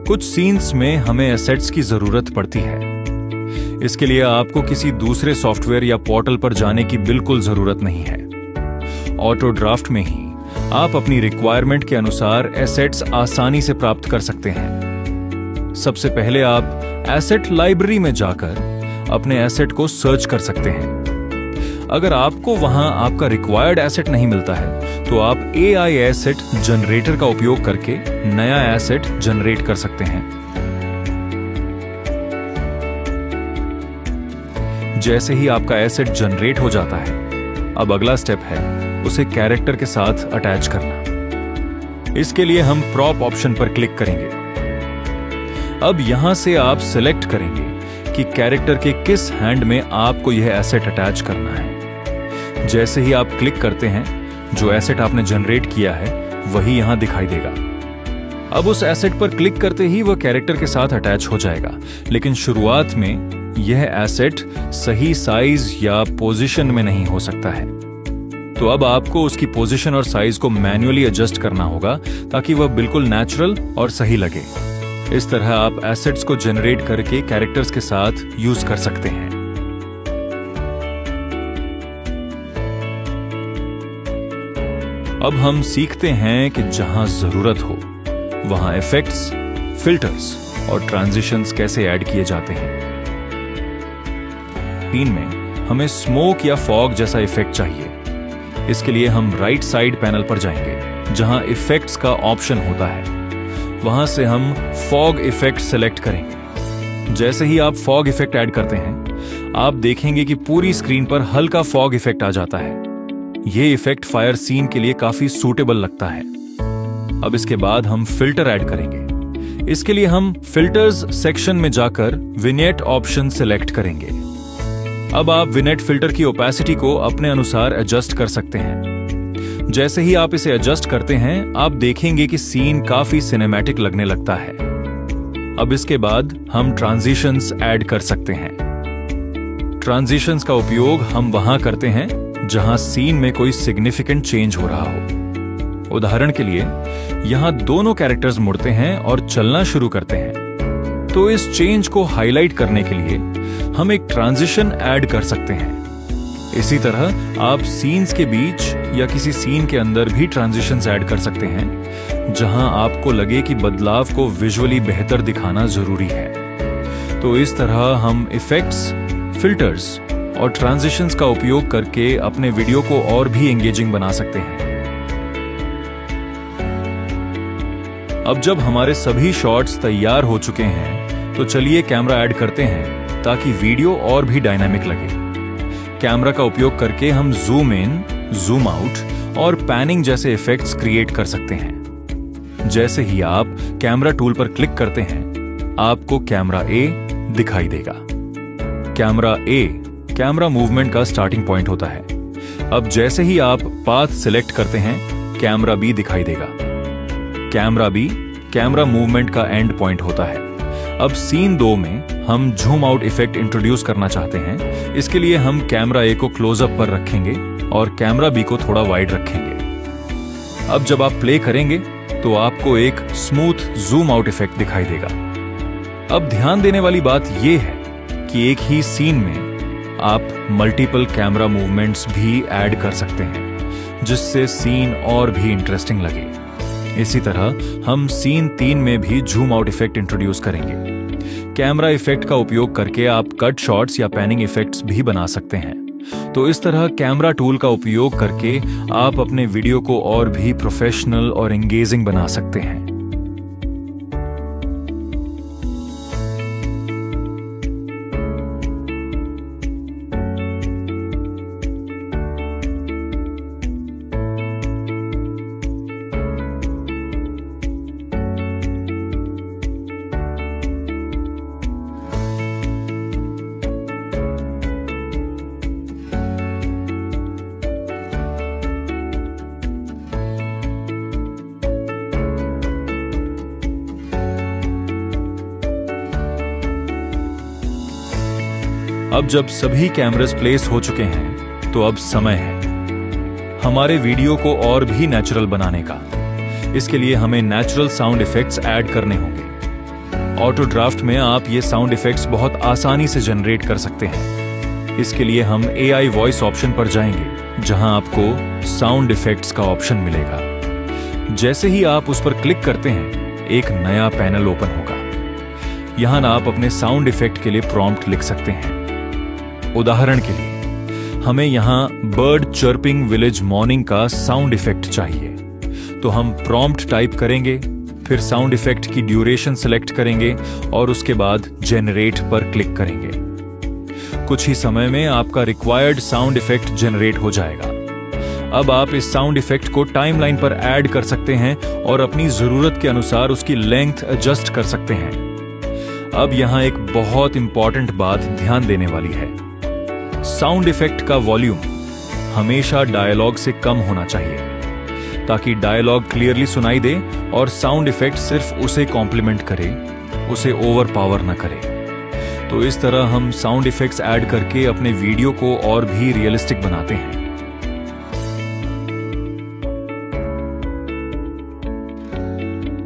कुछ सीन्स में हमें एसेट्स की जरूरत पड़ती है। इसके लिए आपको किसी दूसरे सॉफ्टवेयर या पोर्टल पर जाने की बिल्कुल जरूरत नहीं है। ऑटो ड्राफ्ट में ही आप अपनी रिक्वायरमेंट के अनुसार एसेट्स आसानी से प्राप्त कर सकते हैं। सबसे पहले आप एसेट लाइब्रेरी में जाकर अपने एसेट को सर्च कर सकते हैं। अगर आपको वहां आपका रिक्वायर्ड एसेट नहीं मिलता है तो आप AI एसेट जनरेटर का उपयोग करके नया एसेट जनरेट कर सकते हैं। जैसे ही आपका एसेट जनरेट हो जाता है, अब अगला स्टेप है उसे कैरेक्टर के साथ अटैच करना। इसके लिए हम प्रॉप ऑप्शन पर क्लिक करेंगे। अब यहां से आप सिलेक्ट करेंगे कि कैरेक्टर के किस हैंड में आपको यह एसेट अटैच करना है। जैसे ही आप क्लिक करते हैं, जो एसेट आपने जनरेट किया है वही यहां दिखाई देगा। अब उस एसेट पर क्लिक करते ही वह कैरेक्टर के साथ अटैच हो जाएगा, लेकिन शुरुआत में यह एसेट सही साइज या पोजीशन में नहीं हो सकता है। तो अब आपको उसकी पोजीशन और साइज को मैन्युअली एडजस्ट करना होगा ताकि वह बिल्कुल नेचुरल और सही लगे। इस तरह आप एसेट्स को जनरेट करके कैरेक्टर्स के साथ यूज कर सकते हैं। अब हम सीखते हैं कि जहां जरूरत हो वहां इफेक्ट्स, फिल्टर्स और ट्रांजिशंस कैसे ऐड किए जाते हैं। सीन में हमें स्मोक या फॉग जैसा इफेक्ट चाहिए। इसके लिए हम राइट साइड पैनल पर जाएंगे जहां इफेक्ट्स का ऑप्शन होता है। वहां से हम फॉग इफेक्ट सेलेक्ट करेंगे। जैसे ही आप फॉग इफेक्ट ऐड करते हैं, आप देखेंगे कि पूरी स्क्रीन पर हल्का फॉग इफेक्ट आ जाता है। यह इफेक्ट फायर सीन के लिए काफी सूटेबल लगता है। अब इसके बाद हम फिल्टर ऐड करेंगे। इसके लिए हम फिल्टर्स सेक्शन में जाकर विनेट ऑप्शन सेलेक्ट करेंगे। अब आप विनेट फिल्टर की ओपेसिटी को अपने अनुसार एडजस्ट कर सकते हैं। जैसे ही आप इसे एडजस्ट करते हैं, आप देखेंगे कि सीन काफी सिनेमैटिक लगने लगता है। अब इसके बाद हम ट्रांजिशंस ऐड कर सकते हैं। ट्रांजिशंस का उपयोग हम वहां करते हैं जहां सीन में कोई सिग्निफिकेंट चेंज हो रहा हो। उदाहरण के लिए, यहां दोनों कैरेक्टर्स मुड़ते हैं और चलना शुरू करते हैं, तो इस चेंज को हाईलाइट करने के लिए हम एक ट्रांजिशन ऐड कर सकते हैं। इसी तरह आप सीन्स के बीच या किसी सीन के अंदर भी ट्रांजिशंस ऐड कर सकते हैं जहां आपको लगे कि बदलाव को विजुअली बेहतर दिखाना जरूरी है। तो इस तरह हम इफेक्ट्स, फिल्टर्स और ट्रांजिशंस का उपयोग करके अपने वीडियो को और भी एंगेजिंग बना सकते हैं। अब जब हमारे सभी शॉट्स तैयार हो चुके हैं, तो चलिए कैमरा ऐड करते हैं ताकि वीडियो और भी डायनामिक लगे। कैमरा का उपयोग करके हम जूम इन, जूम आउट और पैनिंग जैसे इफेक्ट्स क्रिएट कर सकते हैं। जैसे ही आप कैमरा टूल पर क्लिक करते हैं, आपको कैमरा ए दिखाई देगा। कैमरा ए कैमरा मूवमेंट का स्टार्टिंग पॉइंट होता है। अब जैसे ही आप पाथ सिलेक्ट करते हैं, कैमरा बी दिखाई देगा। कैमरा बी कैमरा मूवमेंट का एंड पॉइंट होता है। अब सीन 2 में हम झूम आउट इफेक्ट इंट्रोड्यूस करना चाहते हैं। इसके लिए हम कैमरा ए को क्लोजअप पर रखेंगे और कैमरा बी को थोड़ा वाइड रखेंगे। अब जब आप प्ले करेंगे तो आपको एक स्मूथ जूम आउट इफेक्ट दिखाई देगा। अब ध्यान देने वाली बात यह है कि एक ही सीन में आप मल्टीपल कैमरा मूवमेंट्स भी ऐड कर सकते हैं, जिससे सीन और भी इंटरेस्टिंग लगे। इसी तरह हम सीन 3 में भी झूम आउट इफेक्ट इंट्रोड्यूस करेंगे। कैमरा इफेक्ट का उपयोग करके आप कट शॉट्स या पैनिंग इफेक्ट्स भी बना सकते हैं। तो इस तरह कैमरा टूल का उपयोग करके आप अपने वीडियो को और भी प्रोफेशनल और एंगेजिंग बना सकते हैं। अब जब सभी कैमरास प्लेस हो चुके हैं, तो अब समय है हमारे वीडियो को और भी नेचुरल बनाने का। इसके लिए हमें नेचुरल साउंड इफेक्ट्स ऐड करने होंगे। ऑटो ड्राफ्ट में आप ये साउंड इफेक्ट्स बहुत आसानी से जनरेट कर सकते हैं। इसके लिए हम AI वॉइस ऑप्शन पर जाएंगे, जहां आपको साउंड इफेक्ट्स का ऑप्शन मिलेगा। जैसे ही आप उस पर क्लिक करते हैं, एक नया पैनल ओपन होगा। यहां आप अपने साउंड इफेक्ट के लिए प्रॉम्प्ट लिख सकते हैं। उदाहरण के लिए, हमें यहां बर्ड चर्पिंग विलेज मॉर्निंग का साउंड इफेक्ट चाहिए, तो हम प्रॉम्प्ट टाइप करेंगे, फिर साउंड इफेक्ट की ड्यूरेशन सेलेक्ट करेंगे और उसके बाद जेनरेट पर क्लिक करेंगे। कुछ ही समय में आपका रिक्वायर्ड साउंड इफेक्ट जेनरेट हो जाएगा। अब आप इस साउंड इफेक्ट को टाइमलाइन पर ऐड कर सकते हैं और अपनी जरूरत के अनुसार उसकी लेंथ एडजस्ट कर सकते हैं। अब यहां एक बहुत इंपॉर्टेंट बात ध्यान देने वाली है। साउंड इफेक्ट का वॉल्यूम हमेशा डायलॉग से कम होना चाहिए, ताकि डायलॉग क्लियरली सुनाई दे और साउंड इफेक्ट सिर्फ उसे कॉम्प्लीमेंट करे, उसे ओवर पावर न करे। तो इस तरह हम साउंड इफेक्ट्स ऐड करके अपने वीडियो को और भी रियलिस्टिक बनाते हैं।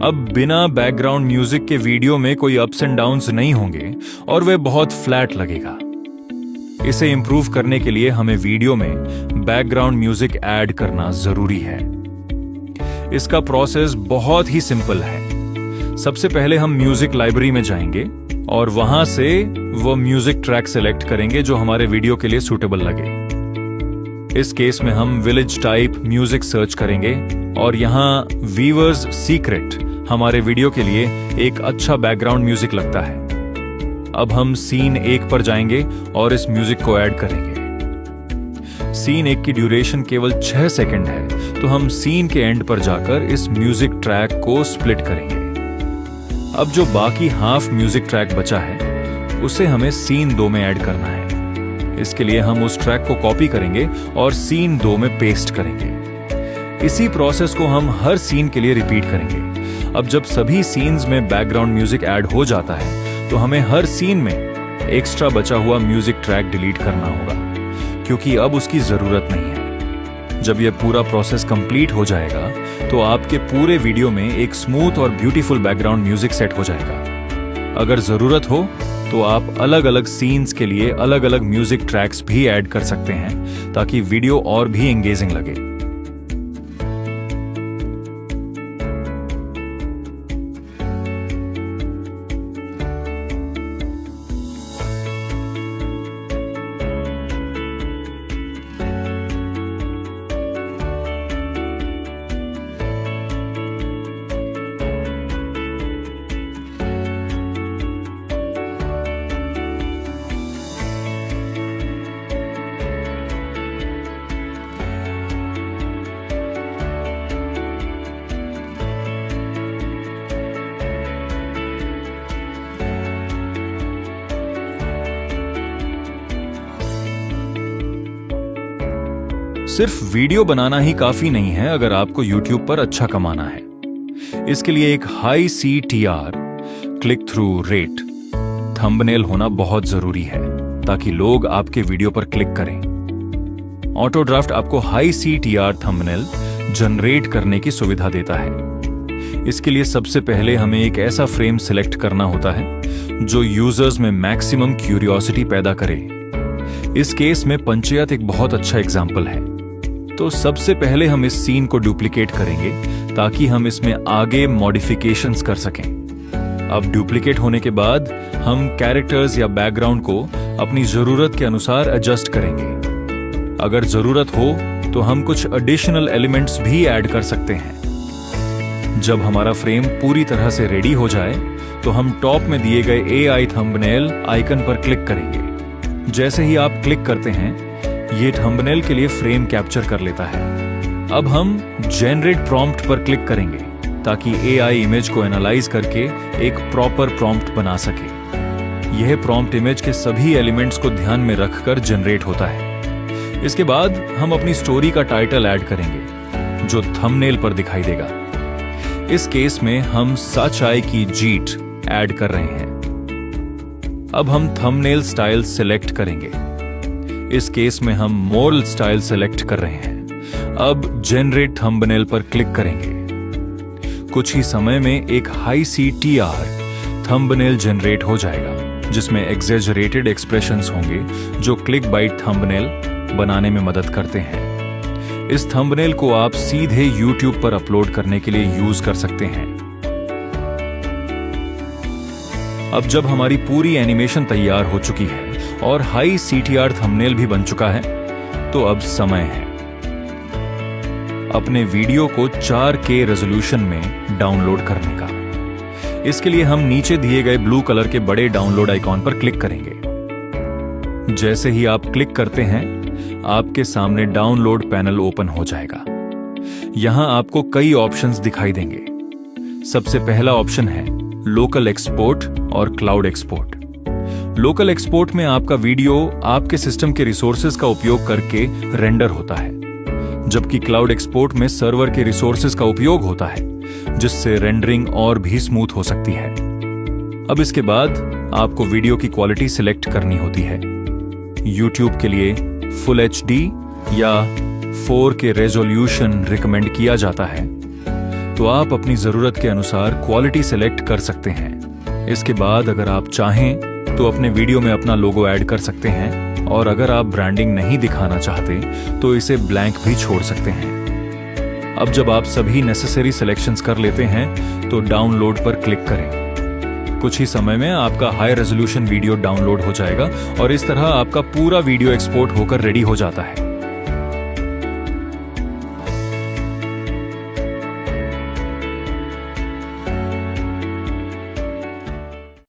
अब बिना बैकग्राउंड म्यूजिक के वीडियो में कोई अप्स एंड डाउन्स नहीं होंगे और वह बहुत फ्लैट लगेगा। इसे इंप्रूव करने के लिए हमें वीडियो में बैकग्राउंड म्यूजिक ऐड करना जरूरी है। इसका प्रोसेस बहुत ही सिंपल है। सबसे पहले हम म्यूजिक लाइब्रेरी में जाएंगे और वहां से वो म्यूजिक ट्रैक सेलेक्ट करेंगे जो हमारे वीडियो के लिए सूटेबल लगे। इस केस में हम विलेज टाइप म्यूजिक सर्च करेंगे और यहाँ वीवर्स सीक्रेट हमारे वीडियो के लिए एक अच्छा बैकग्राउंड म्यूजिक लगता है। अब हम सीन 1 पर जाएंगे और इस म्यूजिक को ऐड करेंगे। सीन 1 की ड्यूरेशन केवल 6 सेकंड है, तो हम सीन के एंड पर जाकर इस म्यूजिक ट्रैक को स्प्लिट करेंगे। अब जो बाकी हाफ म्यूजिक ट्रैक बचा है उसे हमें सीन 2 में ऐड करना है। इसके लिए हम उस ट्रैक को कॉपी करेंगे और सीन 2 में पेस्ट करेंगे। इसी प्रोसेस को हम हर सीन के लिए रिपीट करेंगे। अब जब सभी सीन्स में बैकग्राउंड म्यूजिक ऐड हो जाता है तो हमें हर सीन में एक्स्ट्रा बचा हुआ म्यूजिक ट्रैक डिलीट करना होगा, क्योंकि अब उसकी जरूरत नहीं है। जब यह पूरा प्रोसेस कंप्लीट हो जाएगा तो आपके पूरे वीडियो में एक स्मूथ और ब्यूटीफुल बैकग्राउंड म्यूजिक सेट हो जाएगा। अगर जरूरत हो तो आप अलग अलग सीन्स के लिए अलग अलग म्यूजिक ट्रैक्स भी ऐड कर सकते हैं ताकि वीडियो और भी एंगेजिंग लगे। सिर्फ वीडियो बनाना ही काफी नहीं है अगर आपको YouTube पर अच्छा कमाना है। इसके लिए एक high CTR click through rate thumbnail होना बहुत जरूरी है ताकि लोग आपके वीडियो पर क्लिक करें। ऑटो ड्राफ्ट आपको हाई CTR थंबनेल जनरेट करने की सुविधा देता है। इसके लिए सबसे पहले हमें एक ऐसा फ्रेम सिलेक्ट करना होता है जो यूजर्स में मैक्सिमम क्यूरियोसिटी पैदा करे। इस केस में पंचायत एक बहुत अच्छा एग्जाम्पल है। तो सबसे पहले हम इस सीन को डुप्लीकेट करेंगे ताकि हम इसमें आगे मॉडिफिकेशंस कर सकें। अब डुप्लीकेट होने के बाद हम कैरेक्टर्स या बैकग्राउंड को अपनी जरूरत के अनुसार एडजस्ट करेंगे। अगर जरूरत हो तो हम कुछ एडिशनल एलिमेंट्स भी ऐड कर सकते हैं। जब हमारा फ्रेम पूरी तरह से रेडी हो जाए तो हम टॉप में दिए गए AI थंबनेल आइकन पर क्लिक करेंगे। जैसे ही आप क्लिक करते हैं ये थंबनेल के लिए फ्रेम कैप्चर कर लेता है। अब हम जनरेट प्रॉम्प्ट पर क्लिक करेंगे ताकि AI इमेज को एनालाइज करके एक प्रॉपर प्रॉम्प्ट बना सके। यह प्रॉम्प्ट इमेज के सभी एलिमेंट्स को ध्यान में रखकर जनरेट होता है। इसके बाद हम अपनी स्टोरी का टाइटल ऐड करेंगे जो थंबनेल पर दिखाई देगा। इस केस में हम सच्चाई की जीत ऐड कर रहे हैं। अब हम थंबनेल स्टाइल सिलेक्ट करेंगे। इस केस में हम मोरल स्टाइल सेलेक्ट कर रहे हैं। अब जनरेट थंबनेल पर क्लिक करेंगे। कुछ ही समय में एक हाई CTR थंबनेल जनरेट हो जाएगा जिसमें एग्जेजरेटेड एक्सप्रेशंस होंगे जो क्लिक बाइट थंबनेल बनाने में मदद करते हैं। इस थंबनेल को आप सीधे YouTube पर अपलोड करने के लिए यूज कर सकते हैं। अब जब हमारी पूरी एनिमेशन तैयार हो चुकी है और हाई CTR थंबनेल भी बन चुका है तो अब समय है अपने वीडियो को 4K रेजोल्यूशन में डाउनलोड करने का। इसके लिए हम नीचे दिए गए ब्लू कलर के बड़े डाउनलोड आइकॉन पर क्लिक करेंगे। जैसे ही आप क्लिक करते हैं आपके सामने डाउनलोड पैनल ओपन हो जाएगा। यहां आपको कई ऑप्शंस दिखाई देंगे। सबसे पहला ऑप्शन है लोकल एक्सपोर्ट और क्लाउड एक्सपोर्ट। लोकल एक्सपोर्ट में आपका वीडियो आपके सिस्टम के रिसोर्सेज का उपयोग करके रेंडर होता है, जबकि क्लाउड एक्सपोर्ट में सर्वर के रिसोर्सेज का उपयोग होता है जिससे रेंडरिंग और भी स्मूथ हो सकती है। अब इसके बाद आपको वीडियो की क्वालिटी सिलेक्ट करनी होती है। YouTube के लिए फुल HD या 4K रेजोल्यूशन रिकमेंड किया जाता है, तो आप अपनी जरूरत के अनुसार क्वालिटी सिलेक्ट कर सकते हैं। इसके बाद अगर आप चाहें तो अपने वीडियो में अपना लोगो ऐड कर सकते हैं और अगर आप ब्रांडिंग नहीं दिखाना चाहते तो इसे ब्लैंक भी छोड़ सकते हैं। अब जब आप सभी नेसेसरी सिलेक्शंस कर लेते हैं तो डाउनलोड पर क्लिक करें। कुछ ही समय में आपका हाई रेजोल्यूशन वीडियो डाउनलोड हो जाएगा और इस तरह आपका पूरा वीडियो एक्सपोर्ट होकर रेडी हो जाता है।